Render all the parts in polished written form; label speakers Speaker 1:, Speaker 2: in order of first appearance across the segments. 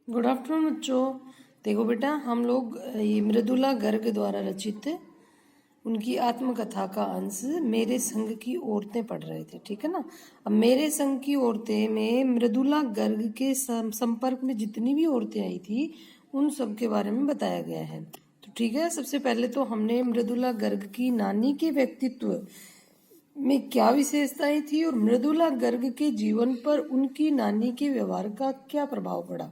Speaker 1: Good afternoon बच्चों। देखो बेटा, हम लोग ये मृदुला गर्ग द्वारा रचित उनकी आत्मकथा का अंश मेरे संग की औरतें पढ़ रहे थे, ठीक है ना। अब मेरे संग की औरतें में मृदुला गर्ग के संपर्क में जितनी भी औरतें आई थी उन सब के बारे में बताया गया है। तो ठीक है, सबसे पहले तो हमने मृदुला गर्ग की नानी के व्यक्तित्व में क्या विशेषताएं थी और मृदुला गर्ग के जीवन पर उनकी नानी के व्यवहार का क्या प्रभाव पड़ा।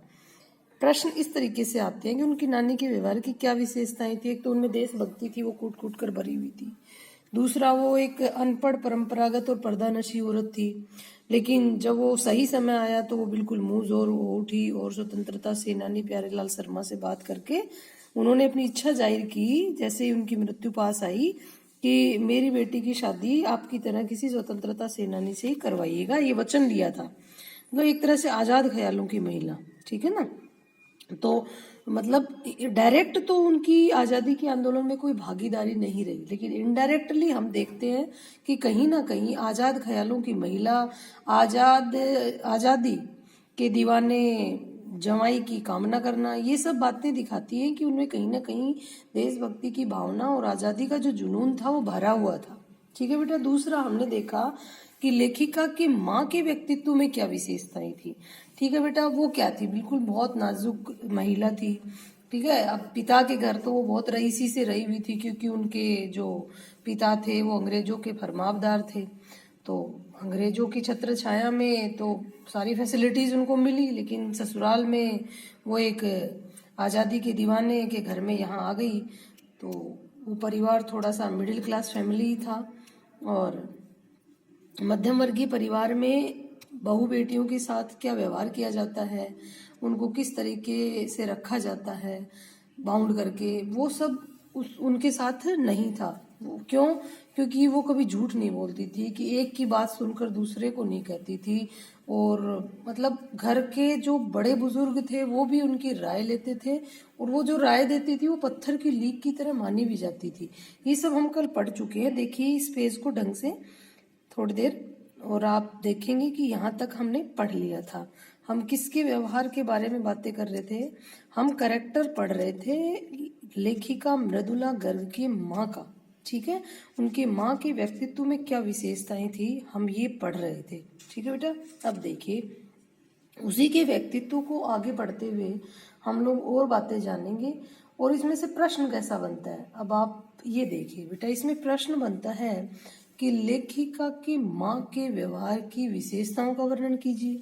Speaker 1: प्रश्न इस तरीके से आते हैं कि उनकी नानी के व्यवहार की क्या विशेषताएं थी। एक तो उनमें देशभक्ति थी, वो कूट कूट कर भरी हुई थी। दूसरा, वो एक अनपढ़ परंपरागत और पर्दानशी औरत थी, लेकिन जब वो सही समय आया तो वो बिल्कुल मुंह जोर उठी और स्वतंत्रता सेनानी प्यारेलाल शर्मा से बात करके उन्होंने अपनी इच्छा जाहिर की, जैसे ही उनकी मृत्यु पास आई, कि मेरी बेटी की शादी आपकी तरह किसी स्वतंत्रता सेनानी से ही करवाइएगा। ये वचन लिया था। तो एक तरह से आजाद ख्यालों की महिला, ठीक है ना। तो मतलब डायरेक्ट तो उनकी आज़ादी के आंदोलन में कोई भागीदारी नहीं रही, लेकिन इनडायरेक्टली हम देखते हैं कि कहीं ना कहीं आज़ाद ख्यालों की महिला, आज़ादी के दीवाने जमाई की कामना करना, ये सब बातें दिखाती हैं कि उनमें कहीं ना कहीं देशभक्ति की भावना और आज़ादी का जो जुनून था वो भरा हुआ था। ठीक है बेटा। दूसरा, हमने देखा कि लेखिका की माँ के व्यक्तित्व में क्या विशेषताएं थी। ठीक है बेटा, वो क्या थी? बिल्कुल बहुत नाजुक महिला थी। ठीक है। अब पिता के घर तो वो बहुत रईसी से रही हुई थी, क्योंकि उनके जो पिता थे वो अंग्रेजों के फरमावदार थे। तो अंग्रेजों की छत्र छाया में तो सारी फैसिलिटीज उनको मिली, लेकिन ससुराल में वो एक आज़ादी के दीवाने के घर में यहाँ आ गई। तो वो परिवार थोड़ा सा मिडिल क्लास फैमिली था, और मध्यम वर्गीय परिवार में बहू बेटियों के साथ क्या व्यवहार किया जाता है, उनको किस तरीके से रखा जाता है बाउंड करके, वो सब उनके साथ नहीं था। वो क्यों? क्योंकि वो कभी झूठ नहीं बोलती थी, कि एक की बात सुनकर दूसरे को नहीं कहती थी। और मतलब घर के जो बड़े बुजुर्ग थे वो भी उनकी राय लेते थे, और वो जो राय देती थी वो पत्थर की लीक की तरह मानी भी जाती थी। ये सब हम कल पढ़ चुके हैं। देखिए इस पेज को ढंग से थोड़ी देर, और आप देखेंगे कि यहाँ तक हमने पढ़ लिया था। हम किसके व्यवहार के बारे में बातें कर रहे थे? हम करेक्टर पढ़ रहे थे लेखिका मृदुला गर्ग की माँ का। ठीक है। उनकी माँ के व्यक्तित्व में क्या विशेषताएं थी, हम ये पढ़ रहे थे। ठीक है बेटा। अब देखिए, उसी के व्यक्तित्व को आगे बढ़ते हुए हम लोग और बातें जानेंगे, और इसमें से प्रश्न कैसा बनता है। अब आप ये देखिए बेटा, इसमें प्रश्न बनता है कि लेखिका की माँ के व्यवहार की विशेषताओं का वर्णन कीजिए।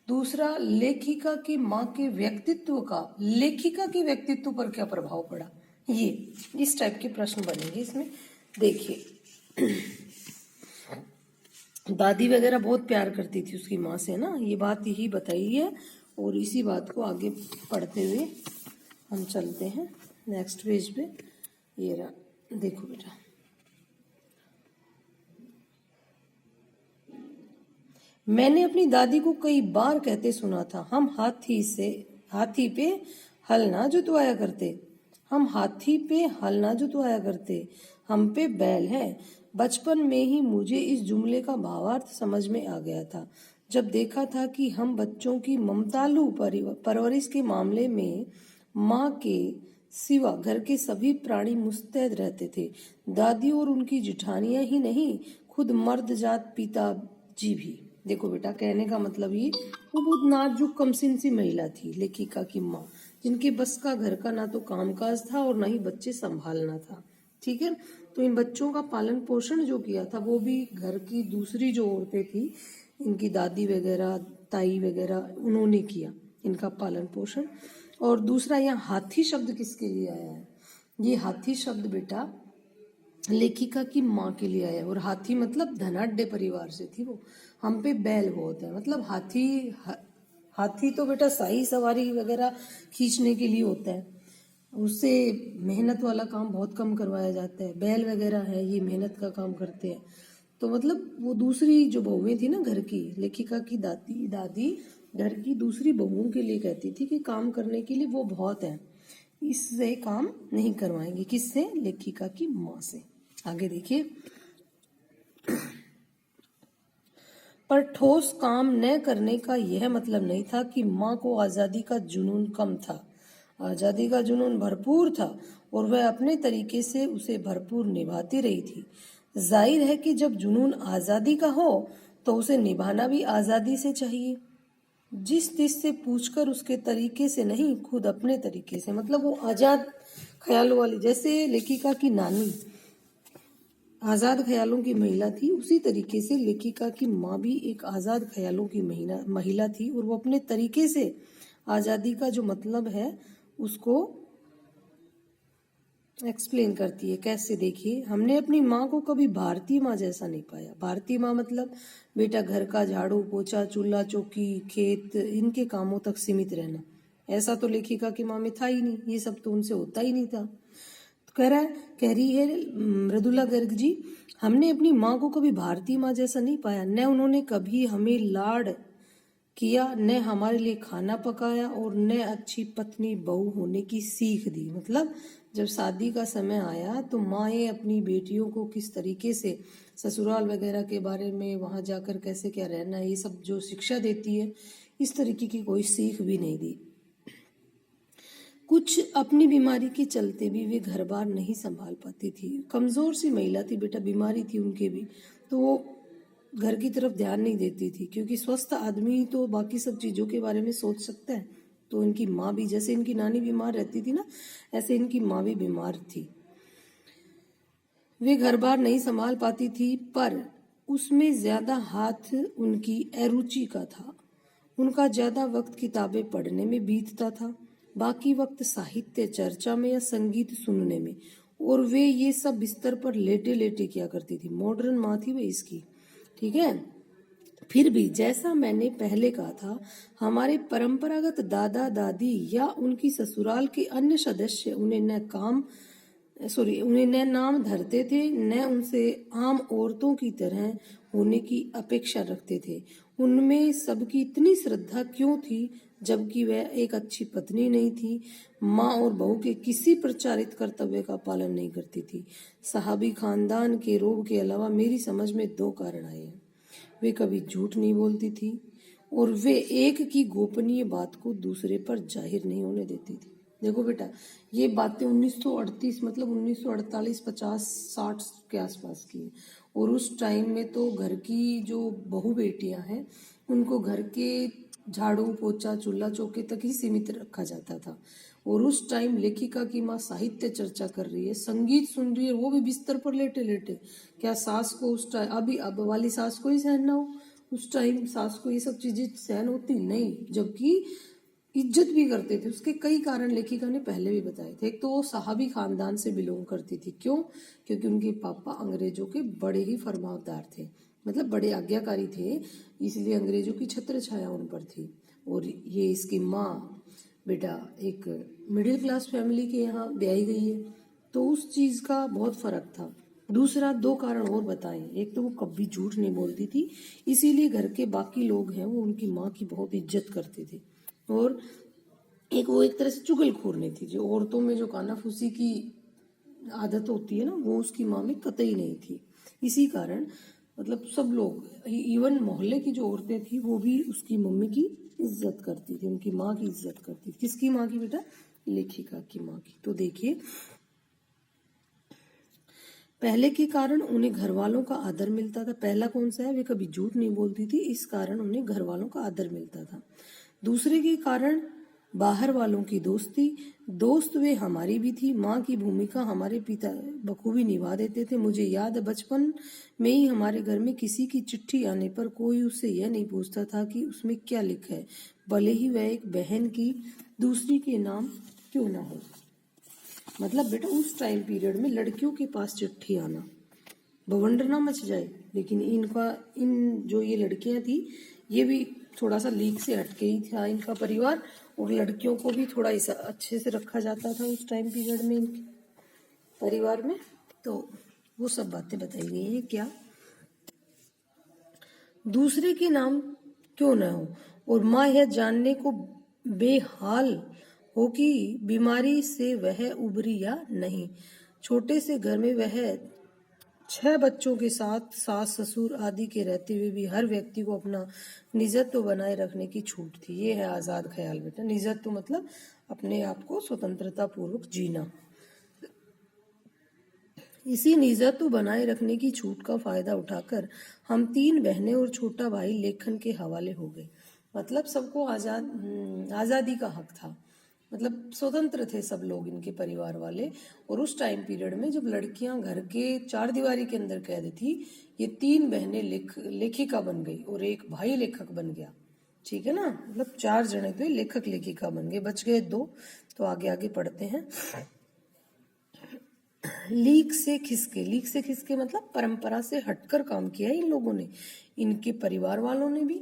Speaker 1: दूसरा, लेखिका की माँ के व्यक्तित्व का लेखिका के व्यक्तित्व पर क्या प्रभाव पड़ा। ये इस टाइप के प्रश्न बनेंगे इसमें। देखिए, दादी वगैरह बहुत प्यार करती थी उसकी माँ से ना, ये बात यही बताई है, और इसी बात को आगे पढ़ते हुए हम चलते हैं नेक्स्ट पेज पे। ये रहा, देखो बेटा, मैंने अपनी दादी को कई बार कहते सुना था, हम हाथी पे हल ना जुतवाया करते, हम हाथी पे हल ना जुतवाया करते, हम पे बैल है। बचपन में ही मुझे इस जुमले का भावार्थ समझ में आ गया था, जब देखा था कि हम बच्चों की ममतालू परवरिश के मामले में माँ के सिवा घर के सभी प्राणी मुस्तैद रहते थे। दादी और उनकी जिठानियां ही नहीं, खुद मर्द जात पिताजी भी। देखो बेटा, कहने का मतलब ये, वो बहुत नाजुक कमसिन सी महिला थी लेखिका की माँ, जिनके बस का घर का ना तो कामकाज था और ना ही बच्चे संभालना था। ठीक है। तो इन बच्चों का पालन पोषण जो किया था वो भी घर की दूसरी जो औरतें थी, इनकी दादी वगैरह, ताई वगैरह, उन्होंने किया इनका पालन पोषण। और दूसरा, यहाँ हाथी शब्द किसके लिए आया है? ये हाथी शब्द बेटा लेखिका की माँ के लिए आया, और हाथी मतलब धनाढ्य परिवार से थी वो। हम पे बैल बहुत है, मतलब हाथी तो बेटा शाही सवारी वगैरह खींचने के लिए होता है, उससे मेहनत वाला काम बहुत कम करवाया जाता है। बैल वगैरह है, ये मेहनत का काम करते हैं। तो मतलब वो दूसरी जो बहुएं थी ना घर की, लेखिका की दादी घर की दूसरी बहुओं के लिए कहती थी कि काम करने के लिए वो बहुत है, इससे काम नहीं करवाएंगे। किससे? लेखिका की माँ से। आगे देखिए, पर ठोस काम न करने का यह मतलब नहीं था कि माँ को आज़ादी का जुनून कम था। आज़ादी का जुनून भरपूर था और वह अपने तरीके से उसे भरपूर निभाती रही थी। जाहिर है कि जब जुनून आज़ादी का हो तो उसे निभाना भी आज़ादी से चाहिए, जिस तिस से पूछकर उसके तरीके से नहीं, खुद अपने तरीके से। मतलब वो आज़ाद ख्यालों वाली, जैसे लेखिका की नानी आज़ाद ख्यालों की महिला थी, उसी तरीके से लेखिका की माँ भी एक आज़ाद ख्यालों की महिला थी और वो अपने तरीके से आज़ादी का जो मतलब है उसको एक्सप्लेन करती है। कैसे? देखिए, हमने अपनी माँ को कभी भारतीय माँ जैसा नहीं पाया। भारतीय माँ मतलब बेटा घर का झाड़ू पोछा, चूल्हा चौकी, खेत, इनके कामों तक सीमित रहना। ऐसा तो लेखिका की माँ में था ही नहीं, ये सब तो उनसे होता ही नहीं था। तो कह रही है मृदुला गर्ग जी, हमने अपनी माँ को कभी भारतीय माँ जैसा नहीं पाया। न उन्होंने कभी हमें लाड किया, न हमारे लिए खाना पकाया और न अच्छी पत्नी बहू होने की सीख दी। मतलब जब शादी का समय आया तो माएँ अपनी बेटियों को किस तरीके से ससुराल वगैरह के बारे में, वहाँ जाकर कैसे क्या रहना है, ये सब जो शिक्षा देती है, इस तरीके की कोई सीख भी नहीं दी। कुछ अपनी बीमारी के चलते भी वे घर बार नहीं संभाल पाती थी। कमजोर सी महिला थी बेटा, बीमारी थी उनके भी, तो वो घर की तरफ ध्यान नहीं देती थी, क्योंकि स्वस्थ आदमी तो बाकी सब चीजों के बारे में सोच सकता है। तो इनकी माँ भी, जैसे इनकी नानी बीमार रहती थी ना, ऐसे इनकी माँ भी बीमार थी। वे घर बार नहीं संभाल पाती थी, पर उसमें ज्यादा हाथ उनकी अरुचि का था। उनका ज्यादा वक्त किताबें पढ़ने में बीतता था, बाकी वक्त साहित्य चर्चा में या संगीत सुनने में। और वे ये सब बिस्तर पर लेटे लेटे किया करती थी। मॉडर्न माँ थी वे इसकी, ठीक है। फिर भी जैसा मैंने पहले कहा था, हमारे परंपरागत दादा दादी या उनकी ससुराल के अन्य सदस्य उन्हें न नाम धरते थे, न उनसे आम औरतों की तरह होने की अपेक्षा रखते थे। उनमें सबकी इतनी श्रद्धा क्यों थी, जबकि वह एक अच्छी पत्नी नहीं थी, माँ और बहू के किसी प्रचारित कर्तव्य का पालन नहीं करती थी। साहबी खानदान के रोग के अलावा मेरी समझ में 2 कारण आए हैं। वे कभी झूठ नहीं बोलती थी और वे एक की गोपनीय बात को दूसरे पर जाहिर नहीं होने देती थी। देखो बेटा, ये बातें 1938 मतलब 1948, 50, 60 के आसपास की है। और उस टाइम में तो घर की जो बहू बेटियां हैं उनको घर के झाड़ू पोछा चूल्हा चौके तक ही सीमित रखा जाता था। और उस टाइम लेखिका की माँ साहित्य चर्चा कर रही है, संगीत सुन रही है, वो भी बिस्तर पर लेटे लेटे। क्या सास को उस टाइम, अभी अब वाली सास को ही सहन ना हो? उस टाइम सास को ये सब चीजें सहन होती नहीं, जबकि इज्जत भी करते थे। उसके कई कारण लेखिका ने पहले भी बताए थे। एक तो वो साहबी खानदान से बिलोंग करती थी। क्यों? क्योंकि उनके पापा अंग्रेजों के बड़े ही फरमावदार थे, मतलब बड़े आज्ञाकारी थे, इसलिए अंग्रेजों की छत्र छाया उन पर थी। और ये इसकी माँ बेटा एक मिडिल क्लास फैमिली के यहाँ ब्याही गई है, तो उस चीज का बहुत फर्क था। दूसरा 2 कारण और बताएं। एक तो वो कभी झूठ नहीं बोलती थी, इसीलिए घर के बाकी लोग हैं वो उनकी माँ की बहुत इज्जत करते थे। और एक वो एक तरह से चुगलखोर नहीं थी, जो औरतों में जो कानाफूसी की आदत होती है ना, वो उसकी माँ में कतई नहीं थी। इसी कारण मतलब सब लोग, इवन मोहल्ले की जो औरतें थी वो भी उसकी मम्मी की इज्जत करती थी, उनकी माँ की इज्जत करती थी। किसकी माँ की बेटा? लेखिका की माँ की। तो देखिए, पहले के कारण उन्हें घर वालों का आदर मिलता था। पहला कौन सा है? वे कभी झूठ नहीं बोलती थी, इस कारण उन्हें घर वालों का आदर मिलता था। दूसरे के कारण बाहर वालों की दोस्ती। दोस्त वे हमारी भी थी। माँ की भूमिका हमारे पिता बखूबी निभा देते थे। मुझे याद है बचपन में ही हमारे घर में किसी की चिट्ठी आने पर कोई उससे यह नहीं पूछता था कि उसमें क्या लिखा है, भले ही वह एक बहन की दूसरी के नाम क्यों ना हो। मतलब बेटा उस टाइम पीरियड में लड़कियों के पास चिट्ठी आना बवंडर ना मच जाए। लेकिन इन जो ये लड़कियां थी, ये भी थोड़ा सा लीक से हटके ही था इनका परिवार, और लड़कियों को भी थोड़ा अच्छे से रखा जाता था उस टाइम पीरियड में इनके परिवार में। तो वो सब बातें बताई गई हैं। क्या? दूसरे के नाम क्यों न हो, और माँ यह जानने को बेहाल हो कि बीमारी से वह उबरी या नहीं। छोटे से घर में वह 6 बच्चों के साथ सास ससुर आदि के रहते हुए भी हर व्यक्ति को अपना निजत्व बनाए रखने की छूट थी। ये है आजाद ख्याल बेटा। निजत्व मतलब अपने आप को स्वतंत्रता पूर्वक जीना। इसी निजत्व बनाए रखने की छूट का फायदा उठाकर हम 3 बहनें और छोटा भाई लेखन के हवाले हो गए। मतलब सबको आजादी का हक था, मतलब स्वतंत्र थे सब लोग, इनके परिवार वाले। और उस टाइम पीरियड में जब लड़कियां घर के 4 दीवारी के अंदर कैद थी, ये 3 बहनें लेखिका बन गई और एक भाई लेखक बन गया। ठीक है ना, मतलब 4 जने तो लेखक लेखिका बन गए, बच गए 2। तो आगे आगे पढ़ते हैं। लीक से खिसके मतलब परंपरा से हटकर काम किया इन लोगों ने, इनके परिवार वालों ने भी,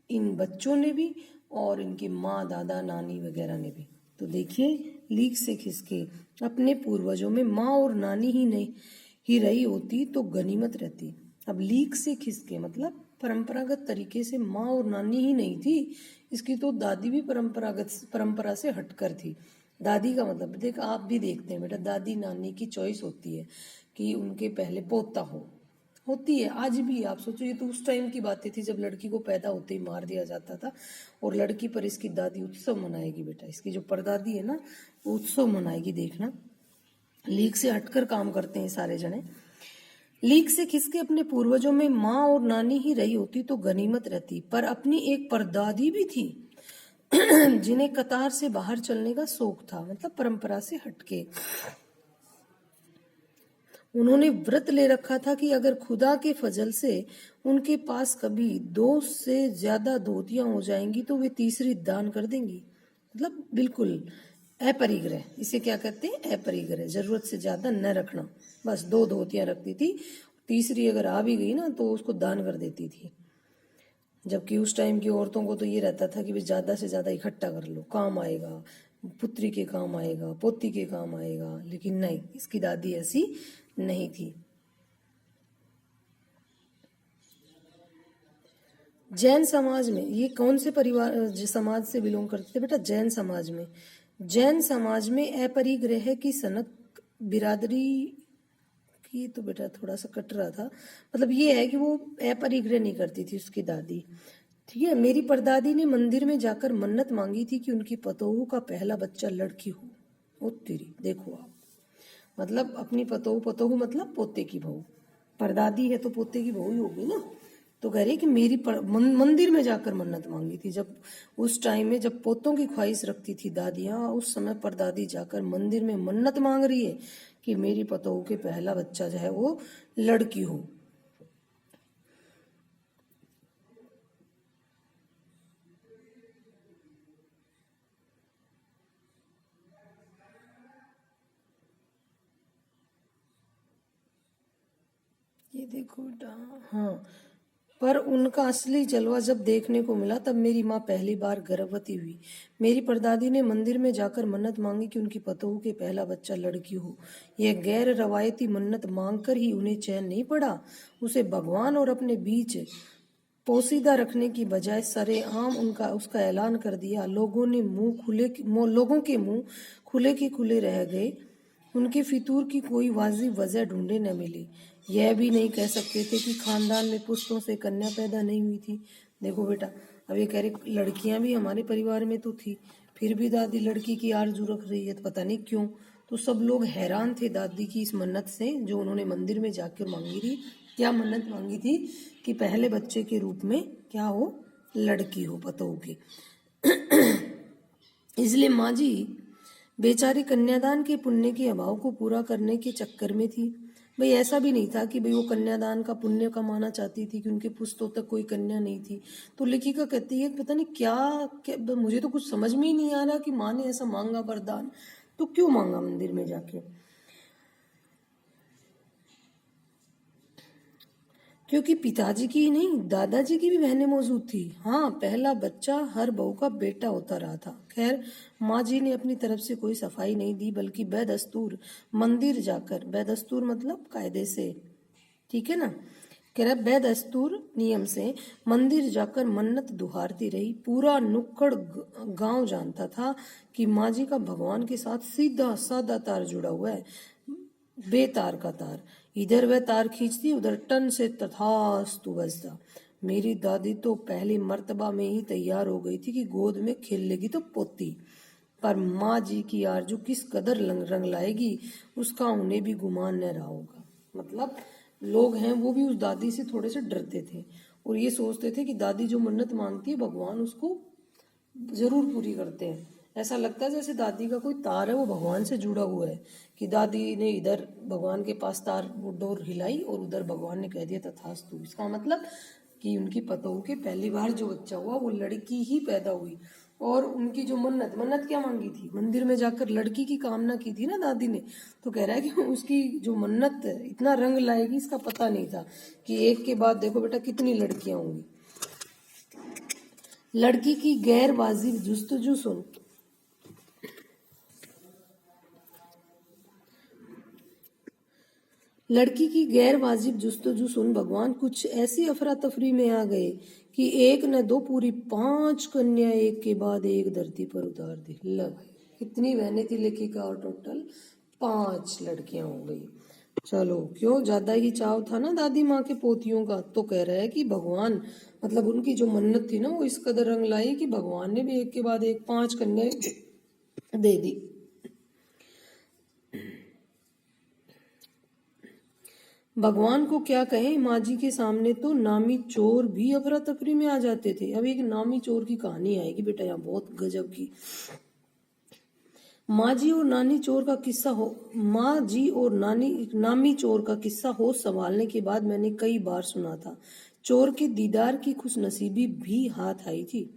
Speaker 1: इन बच्चों ने भी, और इनके माँ दादा नानी वगैरह ने भी। तो देखिए, लीक से खिसके अपने पूर्वजों में माँ और नानी ही रही होती तो गनीमत रहती। अब लीक से खिसके मतलब परंपरागत तरीके से माँ और नानी ही नहीं थी, इसकी तो दादी भी परंपरा से हटकर थी। दादी का मतलब देख, आप भी देखते हैं बेटा, दादी नानी की चॉइस होती है कि उनके पहले पोता होती है। आज भी आप सोचो, ये तो उस टाइम की बातें थी जब लड़की को पैदा होते ही मार दिया जाता था, और लड़की पर इसकी दादी उत्सव मनाएगी बेटा। इसकी जो परदादी है ना, वो उत्सव मनाएगी, देखना। लीक से हटकर काम करते हैं सारे जने। लीक से खिसके अपने पूर्वजों में माँ और नानी ही रही होती तो गनीमत रहती, पर अपनी एक परदादी भी थी जिन्हें कतार से बाहर चलने का शौक था, मतलब परंपरा से हटके। उन्होंने व्रत ले रखा था कि अगर खुदा के फजल से उनके पास कभी 2 से ज्यादा धोतियां हो जाएंगी तो वे तीसरी दान कर देंगी। मतलब बिल्कुल अपरिग्रह, इसे क्या कहते हैं, अपरिग्रह। जरूरत से ज्यादा न रखना, बस 2 धोतियां रखती थी, तीसरी अगर आ भी गई ना तो उसको दान कर देती थी। जबकि उस टाइम की औरतों को तो ये रहता था कि वे ज्यादा से ज्यादा इकट्ठा कर लो, काम आएगा, पुत्री के काम आएगा, पोती के काम आएगा। लेकिन नहीं, इसकी दादी ऐसी नहीं थी। जैन समाज में, ये कौन से परिवार समाज से बिलोंग करते थे बेटा? जैन समाज में। जैन समाज में अपरिग्रह की सनक बिरादरी की, तो बेटा थोड़ा सा कट रहा था, मतलब ये है कि वो अपरिग्रह नहीं करती थी उसकी दादी। ठीक है, मेरी परदादी ने मंदिर में जाकर मन्नत मांगी थी कि उनकी पतोहू का पहला बच्चा लड़की हो। ओ तेरी, देखो आप, मतलब अपनी पतोहू मतलब पोते की बहू, परदादी है तो पोते की बहू ही होगी ना। तो कह रही कि मेरी मंदिर में जाकर मन्नत मांगी थी। जब उस टाइम में जब पोतों की ख्वाहिश रखती थी दादियां, उस समय परदादी जाकर मंदिर में मन्नत मांग रही है कि मेरी पतोहू के पहला बच्चा जो है वो लड़की हो। ये देखो बेटा, हाँ। पर उनका असली जलवा जब देखने को मिला तब मेरी माँ पहली बार गर्भवती हुई। मेरी परदादी ने मंदिर में जाकर मन्नत मांगी कि उनकी पतोहू के पहला बच्चा लड़की हो। यह गैर रवायती मन्नत मांगकर ही उन्हें चैन नहीं पड़ा, उसे भगवान और अपने बीच पोसीदा रखने की बजाय सरेआम उसका ऐलान कर दिया। लोगों के मुंह खुले के खुले रह गए। उनके फितूर की कोई वाजिब वजह ढूंढे न मिली। यह भी नहीं कह सकते थे कि खानदान में पुश्तों से कन्या पैदा नहीं हुई थी। देखो बेटा, अब ये कह रहे लड़कियां भी हमारे परिवार में तो थी, फिर भी दादी लड़की की आरजू रख रही है, तो पता नहीं क्यों। तो सब लोग हैरान थे दादी की इस मन्नत से जो उन्होंने मंदिर में जाकर मांगी थी। क्या मन्नत मांगी थी? कि पहले बच्चे के रूप में क्या हो, लड़की हो पतोहू की। इसलिए माँ जी बेचारी कन्यादान के पुण्य के अभाव को पूरा करने के चक्कर में थी। भाई ऐसा भी नहीं था कि भाई वो कन्यादान का पुण्य कमाना चाहती थी कि उनके पुश्तों तक कोई कन्या नहीं थी। तो लेखिका कहती है पता नहीं क्या, मुझे तो कुछ समझ में ही नहीं आ रहा कि माँ ने ऐसा मांगा वरदान, तो क्यों मांगा मंदिर में जाके? क्योंकि पिताजी की ही नहीं, दादाजी की भी बहनें मौजूद थी। हाँ, पहला बच्चा हर बहू का बेटा होता रहा था। खैर, माँ जी ने अपनी तरफ से कोई सफाई नहीं दी, बल्कि बेदस्तूर मंदिर जाकर, बेदस्तूर मतलब कायदे से, ठीक है ना, कह रहा बेदस्तूर नियम से मंदिर जाकर मन्नत दुहारती रही। पूरा नुक्कड़ गांव जानता था कि माँ जी का भगवान के साथ सीधा साधा तार जुड़ा हुआ है, बेतार का तार। इधर वह तार खींचती, उधर टन से तथास्तु बजता। मेरी दादी तो पहली मर्तबा में ही तैयार हो गई थी कि गोद में खेल लेगी तो पोती। पर माँ जी की आरजू किस कदर रंग लाएगी उसका उन्हें भी गुमान न रहा होगा। मतलब लोग हैं वो भी उस दादी से थोड़े से डरते थे और ये सोचते थे कि दादी जो मन्नत मांगती है भगवान उसको जरूर पूरी करते हैं। ऐसा लगता है जैसे दादी का कोई तार है वो भगवान से जुड़ा हुआ है, कि दादी ने इधर भगवान के पास तार वो डोर हिलाई और उधर भगवान ने कह दिया तथास्तु। इसका मतलब कि उनकी पतोह के पहली बार जो बच्चा हुआ वो लड़की ही पैदा हुई। और उनकी जो मन्नत क्या मांगी थी, मंदिर में जाकर लड़की की कामना की थी ना दादी ने, तो कह रहा है कि उसकी जो मन्नत इतना रंग लाएगी इसका पता नहीं था कि एक के बाद देखो बेटा कितनी लड़कियां होंगी। लड़की की गैर वाजिब जुस्तजू सुन। लड़की की गैर वाजिब जुस्तजू सुन भगवान कुछ ऐसी अफरा तफरी में आ गए कि एक न दो पूरी 5 कन्या एक के बाद एक धरती पर उतार दी। लग कितनी बहनें थी लेखिका और टोटल 5 लड़कियां हो गई। चलो क्यों, ज्यादा ही चाव था ना दादी माँ के पोतियों का, तो कह रहा है कि भगवान मतलब उनकी जो मन्नत थी ना वो इस कदर रंग लाई कि भगवान ने भी एक के बाद एक 5 कन्या दे दी। भगवान को क्या कहें, माँ जी के सामने तो नामी चोर भी अफरा तफरी में आ जाते थे। अब एक नामी चोर की कहानी आएगी बेटा यहाँ, बहुत गजब की। माँ जी और नानी चोर का किस्सा हो माँ जी और नामी चोर का किस्सा हो संभालने के बाद मैंने कई बार सुना था। चोर के दीदार की खुशनसीबी भी हाथ आई थी।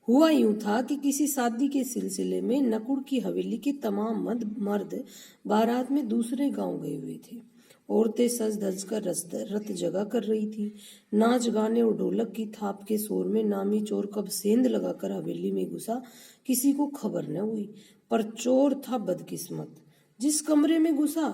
Speaker 1: हुआ यूं था कि किसी शादी के सिलसिले में नकुड़ की हवेली के तमाम मर्द बारात में दूसरे गांव गए हुए थे। औरतें सज धज कर रत जगा कर रही थी। नाच गाने और ढोलक की थाप के शोर में नामी चोर कब सेंध लगाकर हवेली में घुसा किसी को खबर न हुई। पर चोर था बदकिस्मत। जिस कमरे में घुसा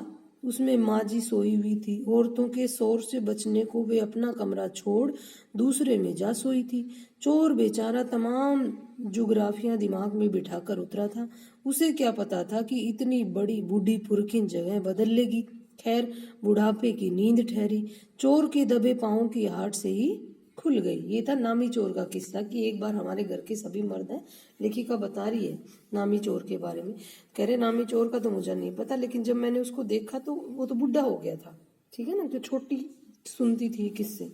Speaker 1: उसमें माँ जी सोई हुई थी। औरतों के शोर से बचने को वे अपना कमरा छोड़ दूसरे में जा सोई थी। चोर बेचारा तमाम जुग्राफियां दिमाग में बिठाकर उतरा था। उसे क्या पता था कि इतनी बड़ी बूढ़ी पुरखिन जगह बदल लेगी। खैर बुढ़ापे की नींद ठहरी। चोर के दबे पांवों की आहट से ही खुल गई। ये था नामी चोर का किस्सा कि एक बार हमारे घर के सभी मर्द हैं, लेखिका बता रही है नामी चोर के बारे में। कह रहे नामी चोर का तो मुझे नहीं पता, लेकिन जब मैंने उसको देखा तो वो तो बुढ़ा हो गया था, ठीक है ना, जो छोटी सुनती थी किस्से।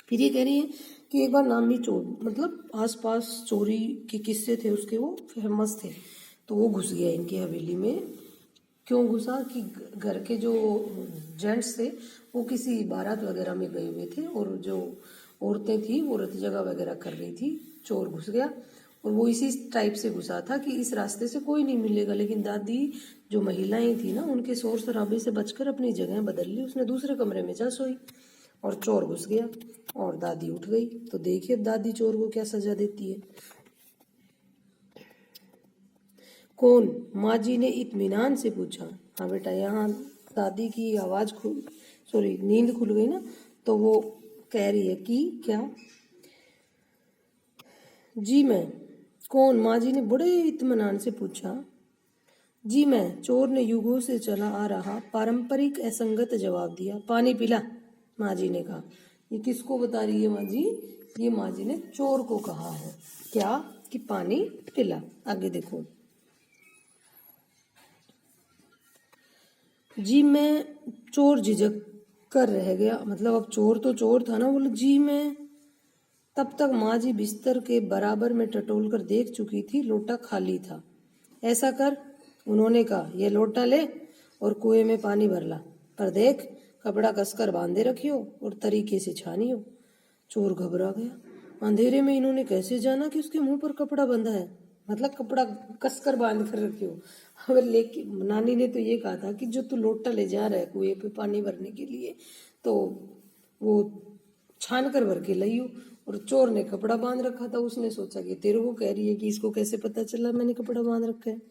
Speaker 1: फिर ये कह रही है कि एक बार नामी चोर मतलब आसपास चोरी के किस्से थे उसके, वो फेमस थे, तो वो घुस गया इनकी हवेली में। क्यों घुसा कि घर के जो जेंट्स थे वो किसी बारात वगैरह में गए हुए थे और जो औरतें थी वो रत जगह वगैरह कर रही थी। चोर घुस गया और वो इसी टाइप से घुसा था कि इस रास्ते से कोई नहीं मिलेगा, लेकिन दादी जो महिलाएं थी ना उनके शोर शराबे से बचकर अपनी जगह बदल ली। उसने दूसरे कमरे में जा सोई और चोर घुस गया और दादी उठ गई। तो देखिए अब दादी चोर को क्या सजा देती है। कौन? माँ जी ने इत्मीनान से पूछा। हाँ बेटा, यहाँ दादी की आवाज नींद खुल गई ना, तो वो कह रही है कि क्या? जी मैं। कौन? माँ जी ने बड़े इत्मीनान से पूछा। जी मैं, चोर ने युगों से चला आ रहा पारंपरिक असंगत जवाब दिया। पानी पिला, माँ जी ने कहा। ये किसको बता रही है माँ जी? ये माँ जी ने चोर को कहा है क्या कि पानी पिला। आगे देखो। जी मैं, चोर झिझक कर रह गया। मतलब अब चोर तो चोर था ना, बोले जी मैं। तब तक माँ जी बिस्तर के बराबर में टटोल कर देख चुकी थी, लोटा खाली था। ऐसा कर, उन्होंने कहा, ये लोटा ले और कुएं में पानी भर ला, पर देख कपड़ा कसकर बांधे रखियो और तरीके से छानियो। चोर घबरा गया। अंधेरे में इन्होंने कैसे जाना कि उसके मुंह पर कपड़ा बंधा है? मतलब कपड़ा कसकर बांध कर रखियो। और लेकिन नानी ने तो ये कहा था कि जो तू लोटा ले जा रहा है कुएं पे पानी भरने के लिए, तो वो छान कर भर के लाइयो। और चोर ने कपड़ा बांध रखा था। उसने सोचा कि तेरे को कह रही है कि इसको कैसे पता चला मैंने कपड़ा बांध रखा है।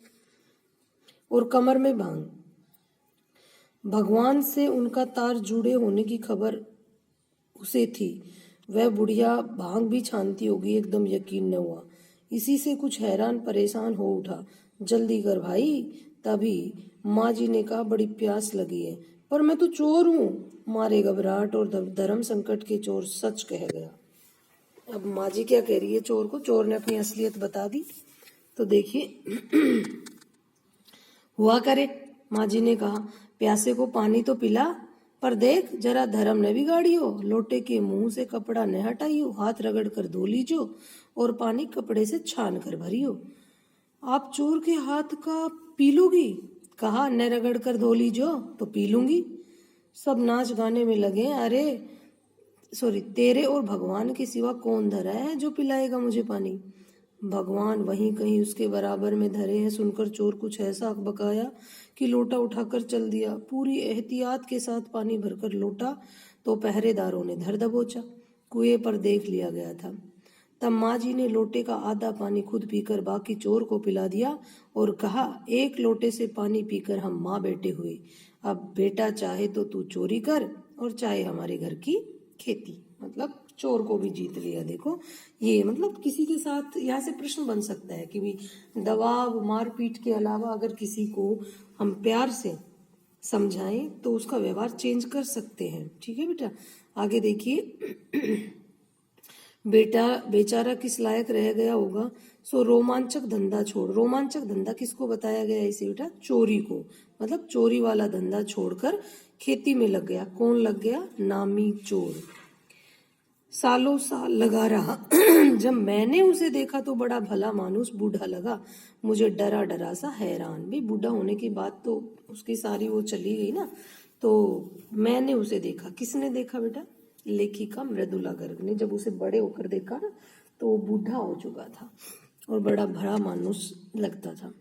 Speaker 1: और कमर में भांग। भगवान से उनका तार जुड़े होने की खबर उसे थी। वह बुढ़िया भांग भी छानती होगी, एकदम यकीन न हुआ। इसी से कुछ हैरान परेशान हो उठा। जल्दी कर भाई। तभी माँ जी ने कहा, बड़ी प्यास लगी है, पर मैं तो चोर हूँ। मारे घबराहट और धर्म संकट के चोर सच कह गया। अब माँ जी क्या कह रही है चोर को? चोर ने अपनी असलियत बता दी। तो देखिए हुआ करे, माँ जी ने कहा, प्यासे को पानी तो पिला, पर देख जरा धर्म ने बिगाड़ियो। लोटे के मुंह से कपड़ा न हटाइयो, हाथ रगड़ कर धो लीजो और पानी कपड़े से छान कर भरियो। आप चोर के हाथ का पी लोगी? कहा न रगड़ कर धो लीजो तो पी लूंगी। सब नाच गाने में लगे। अरे सॉरी, तेरे और भगवान के सिवा कौन धरा है जो पिलाएगा मुझे पानी? भगवान वहीं कहीं उसके बराबर में धरे हैं। सुनकर चोर कुछ ऐसा बकाया कि लोटा उठाकर चल दिया। पूरी एहतियात के साथ पानी भरकर लोटा तो पहरेदारों ने धर दबोचा। कुएं पर देख लिया गया था। तब माँ जी ने लोटे का आधा पानी खुद पीकर बाकी चोर को पिला दिया और कहा, एक लोटे से पानी पीकर हम माँ बेटे हुए। अब बेटा चाहे तो तू चोरी कर और चाहे हमारे घर की खेती। मतलब चोर को भी जीत लिया। देखो ये मतलब किसी के साथ यहाँ से प्रश्न बन सकता है कि भी दबाव मारपीट के अलावा अगर किसी को हम प्यार से समझाएं तो उसका व्यवहार चेंज कर सकते हैं। ठीक है बेटा, आगे देखिए। बेटा बेचारा किस लायक रह गया होगा, सो रोमांचक धंधा छोड़। रोमांचक धंधा किसको बताया गया है इसे बेटा? चोरी को। मतलब चोरी वाला धंधा छोड़कर खेती में लग गया। कौन लग गया? नामी चोर। सालों साल लगा रहा। जब मैंने उसे देखा तो बड़ा भला मानुस बूढ़ा लगा। मुझे डरा डरा सा हैरान। भी बूढ़ा होने के बाद तो उसकी सारी वो चली गई ना। तो मैंने उसे देखा। किसने देखा बेटा? लेखिका मृदुला गर्ग ने। जब उसे बड़े होकर देखा ना तो वो बूढ़ा हो चुका था और बड़ा भला मानुस लगता था।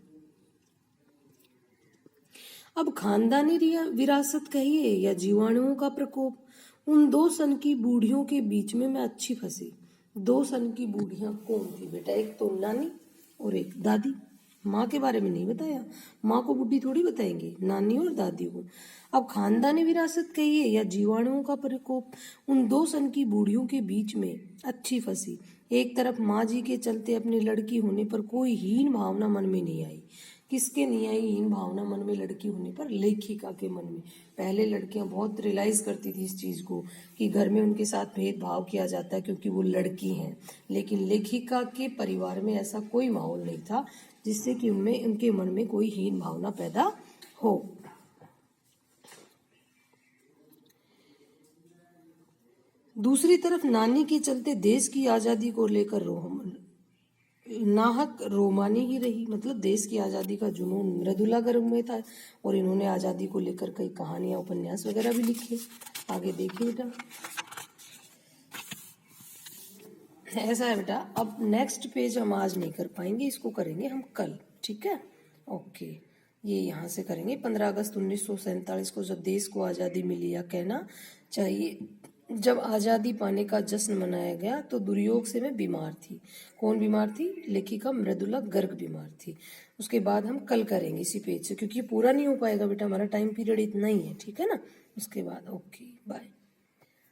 Speaker 1: अब खानदानी विरासत कहिए या जीवाणुओं का प्रकोप, उन दो सन की बूढ़ियों के बीच में मैं अच्छी फंसी। 2 सन की बूढ़ियां कौन थी बेटा? एक तो नानी और एक दादी। माँ के बारे में नहीं बताया, माँ को बुढ़ी थोड़ी बताएंगे, नानी और दादी को। अब खानदानी विरासत कहिए या जीवाणुओं का प्रकोप, उन 2 सन की बूढ़ियों के बीच में अच्छी फंसी। एक तरफ माँ जी के चलते अपनी लड़की होने पर कोई हीन भावना मन में नहीं आई। किसके नहीं आई हीन भावना मन में लड़की होने पर? लेखिका के मन में। पहले लड़कियां बहुत रियलाइज करती थी इस चीज को कि घर में उनके साथ भेदभाव किया जाता है क्योंकि वो लड़की हैं। लेकिन लेखिका के परिवार में ऐसा कोई माहौल नहीं था जिससे कि उनमें उनके मन में कोई हीन भावना पैदा हो। दूसरी तरफ नानी के चलते देश की आजादी को लेकर नाहक रोमानी ही रही। मतलब देश की आजादी का जुनून मृदुला गर्ग में था और इन्होंने आजादी को लेकर कई कहानियां उपन्यास वगैरह भी लिखे। आगे देखिए बेटा, ऐसा है बेटा। अब नेक्स्ट पेज हम आज नहीं कर पाएंगे, इसको करेंगे हम कल। ठीक है, ओके। ये यहाँ से करेंगे। 15 अगस्त 1947 को जब देश को आज़ादी मिली, या कहना चाहिए जब आज़ादी पाने का जश्न मनाया गया, तो दुर्योग से मैं बीमार थी। कौन बीमार थी? लेखिका मृदुला गर्ग बीमार थी। उसके बाद हम कल करेंगे इसी पेज से, क्योंकि ये पूरा नहीं हो पाएगा बेटा, हमारा टाइम पीरियड इतना ही है। ठीक है ना? उसके बाद ओके बाय।